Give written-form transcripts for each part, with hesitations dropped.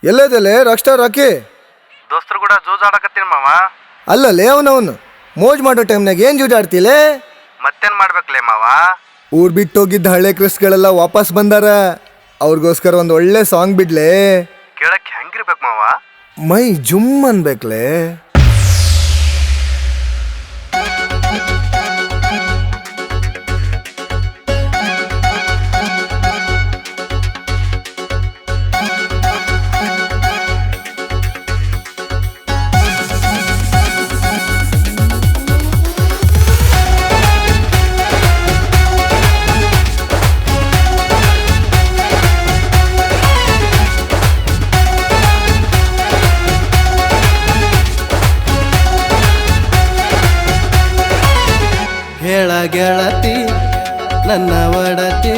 ಎಲ್ಲದಲ್ಲೇ rock star rakhi ದೋಸ್ತರು ಕೂಡ ಜೂಜ್ ಆಡಕತ್ತೀನಿ ಮಾವ. ಅಲ್ಲಲ್ಲೇ ಅವನವನು ಮೋಜ್ ಮಾಡೋ ಟೈಮ್ನಾಗ ಏನು ಜೂಜಾಡ್ತಿಲೇ? ಮತ್ತೇನ್ ಮಾಡ್ಬೇಕ್ಲೇ ಮಾವ? ಊರ್ ಬಿಟ್ಟು ಹೋಗಿದ್ದ ಹಳೆ ಕ್ರಿಸ್ಗಳೆಲ್ಲ ವಾಪಸ್ ಬಂದಾರ. ಅವ್ರಿಗೋಸ್ಕರ ಒಂದು ಒಳ್ಳೆ ಸಾಂಗ್ ಬಿಡ್ಲೇ. ಕೇಳಕ್ ಹೆಂಗಿರ್ಬೇಕು ಮಾವ? ಮೈ ಜುಮ್ ಅನ್ಬೇಕ್ಲೇ. ಹೇಳ ಗೆಳತಿ ನನ್ನ ಒಡತಿ,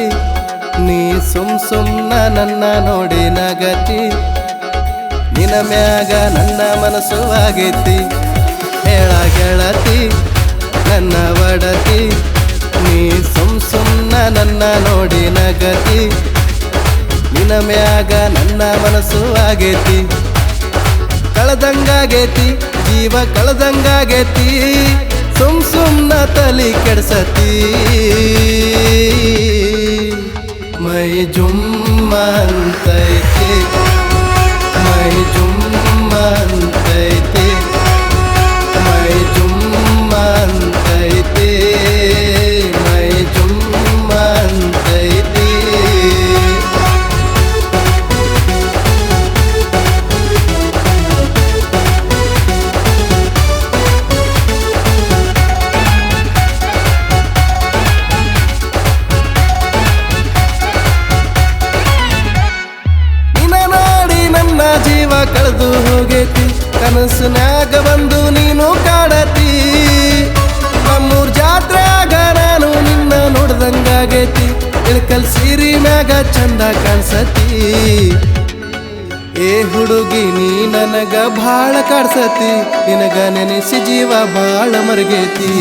ನೀ ಸುಮ್ನ ನನ್ನ ನೋಡಿ ನಗತಿ, ನಿನ ಮ್ಯಾಗ ನನ್ನ ಮನಸ್ಸು ಆಗೈತಿ. ಹೇಳ ಗೆಳತಿ ನನ್ನ ಒಡತಿ, ನೀ ಸುಮ್ನ ನನ್ನ ನೋಡಿ ನಗತಿ, ನಿನ ಮ್ಯಾಗ ನನ್ನ ಮನಸ್ಸು ಆಗೈತಿ. ಕಳೆದಂಗಾಗೈತಿ ಜೀವ ಕಳೆದಂಗಾಗೈತಿ, ಸುಮ್ನ ತಲಿ ಕೆಡ್ಸತಿ. ಮೈ ಜುಮ್ಮ ಅಂತೈತಿ, ಮೈ ಜುಮ್ಮ ಅಂತೈತಿ, ಮೈ ಜುಮ್ಮ ಅಂತೈತಿ, ಮೈ ಜುಮ್ಮ ಅಂತೈತಿ. ಜೀವ ಕಳೆದು ಹೋಗೈತಿ, ಕನಸಿನಾಗ ಬಂದು ನೀನು ಕಾಡತಿ. ನಮ್ಮೂರ್ ಜಾತ್ರೆಯಾಗ ನಾನು ನಿನ್ನ ನೋಡ್ದಂಗಾಗೈತಿ, ಇಳಕಲ್ ಸೀರಿ ಮ್ಯಾಗ ಚಂದ ಕಾಣ್ಸತಿ. ಏ ಹುಡುಗಿ ನೀ ನನಗ ಭಾಳ ಕಾಡ್ಸತಿ, ನಿನಗ ನೆನೆಸಿ ಜೀವ ಭಾಳ ಮರಗೈತಿ.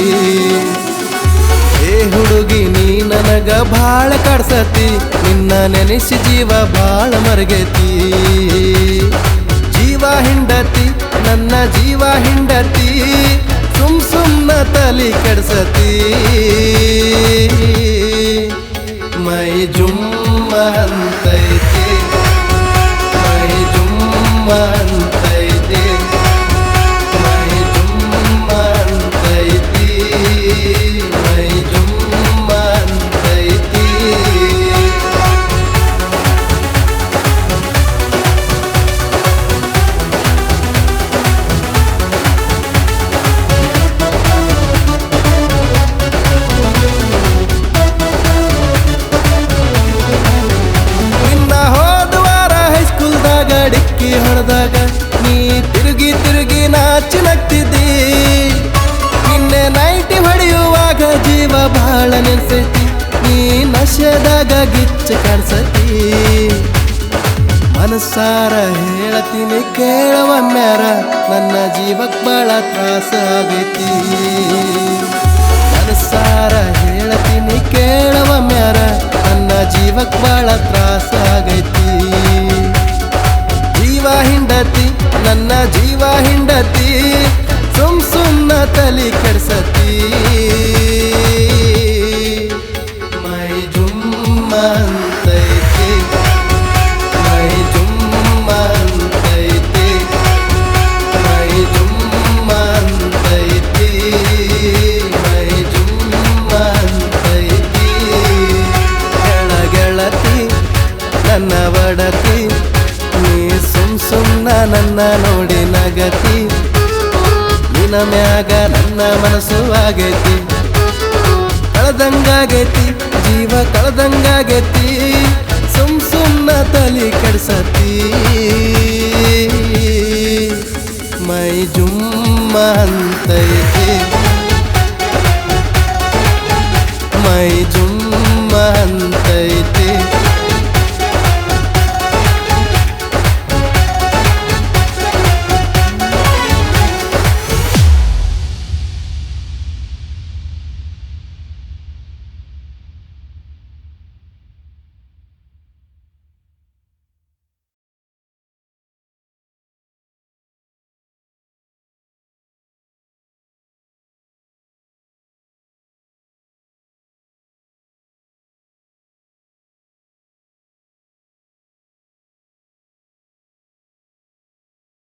ಏ ಹುಡುಗಿ ನೀ ನನಗ ಭಾಳ ಕಾಡ್ಸತಿ, ನಿನ್ನ ನೆನೆಸಿ ಜೀವ ಭಾಳ ಮರಗೈತಿ. ಜೀವ ಹಿಂಡತಿ ನನ್ನ ಜೀವ ಹಿಂಡತಿ, ಸುಮ್ನ ತಲಿ ಕೆಡ್ಸತಿ. ಮೈ ಜುಮ್ಮ ಅಂತೈತಿ, ಮೈ ಜುಮ್ಮ ಅಂತೈತಿ, ಮೈ ಜುಮ್ಮ ಅಂತೈತಿ, ಮೈ ಜುಮ್ಮ ಅಂತೈತಿ. ನಿನ್ನ ಹೋದವಾರ ಹೈಸ್ಕೂಲ್ದಾಗ ಡಿಕ್ಕಿ ಹೊಡೆದಾಗ ನೀ ತಿರುಗಿ ತಿರುಗಿ ನಾಚಿ ನಗ್ತಿದ್ದಿ. ನಿನ್ನೆ ನೈಟಿ ಹೊಡೆಯುವಾಗ ಜೀವ ಬಹಳ ನೆನ್ಸೈತಿ, ನೀ ನಶೆದಾಗ ಗಿಚ್ಚ ಕಾಣಿಸತಿ. ಮನಸಾರ ಹೇಳತೀನಿ ಕೇಳವ ಮ್ಯಾರ, ನನ್ನ ಜೀವಕ್ಕೆ ಭಾಳ ತ್ರಾಸ ಆಗೈತಿ. ಮನಸಾರ ಹೇಳತೀನಿ ಕೇಳವ ಮ್ಯಾರ, ನನ್ನ ಜೀವಕ್ಕೆ ಭಾಳ ತ್ರಾಸ ಆಗೈತಿ. ಜೀವ ಹಿಂಡತಿ ನನ್ನ ಜೀವ ಹಿಂಡತಿ, ಸುಮ್ನ ತಲಿ ಕೆಡ್ಸತಿ. ಮೈ ಜುಮ್ಮ ಅಂತೈತಿ, ಮೈ ಜುಮ್ಮ ಅಂತೈತಿ, ಮೈ ಜುಮ್ಮ ಅಂತೈತಿ, ಮೈ ಜುಮ್ಮ ಅಂತೈತಿ. ಹೇಳ ಗೆಳತಿ ನನ್ನ ಒಡತಿ, ನೀ ಸುಮ್ನ ನನ್ನ ನೋಡಿ ನಗತಿ, ನಿನ ಮ್ಯಾಗ ನನ್ನ ಮನಸ್ಸು ಆಗೈತಿ. ಕಳೆದಂಗಾಗೈತಿ ಜೀವ ಕಳೆದಂಗಾಗೈತಿ, ಸುಮ್ನ ತಲಿ ಕೆಡ್ಸತಿ. ಮೈ ಜುಮ್ಮ ಅಂತೈತಿ.